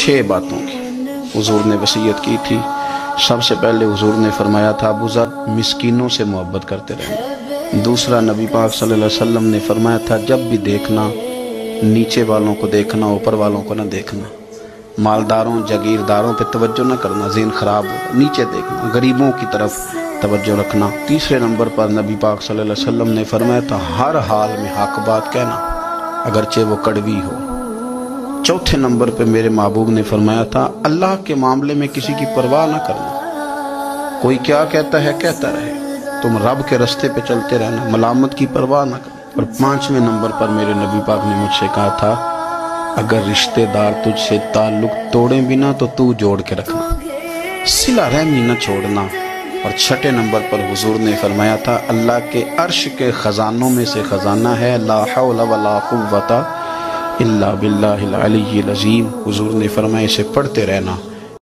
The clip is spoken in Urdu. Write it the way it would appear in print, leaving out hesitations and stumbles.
6 باتوں کی حضور نے وصیت کی تھی۔ سب سے پہلے حضور نے فرمایا تھا ابو ذر مسکینوں سے محبت کرتے رہنا۔ دوسرا نبی پاک صلی اللہ علیہ وسلم نے فرمایا تھا جب بھی دیکھنا نیچے والوں کو دیکھنا، اوپر والوں کو نہ دیکھنا۔ مالداروں جاگیرداروں پہ توجہ نہ کرنا، ذہن خراب ہوگا، نیچے دیکھنا، غریبوں کی طرف توجہ رکھنا۔ تیسرے نمبر پر نبی پاک صلی اللہ علیہ وسلم نے فرمایا تھا ہر حال میں حق بات کہنا اگرچہ وہ کڑوی ہو۔ چوتھے نمبر پہ میرے محبوب نے فرمایا تھا اللہ کے معاملے میں کسی کی پرواہ نہ کرنا، کوئی کیا کہتا ہے کہتا رہے، تم رب کے رستے پہ چلتے رہنا، ملامت کی پرواہ نہ کرنا۔ اور 5ویں نمبر پر میرے نبی پاک نے مجھ سے کہا تھا اگر رشتہ دار تجھ سے تعلق توڑیں بھی نہ تو جوڑ کے رکھنا، صلہ رحمی نہ چھوڑنا۔ اور 6 نمبر پر حضور نے فرمایا تھا اللہ کے عرش کے خزانوں میں سے خزانہ ہے لا حول ولا قوت الا باللہ العلی العظیم۔ حضور نے فرمایا اسے پڑھتے رہنا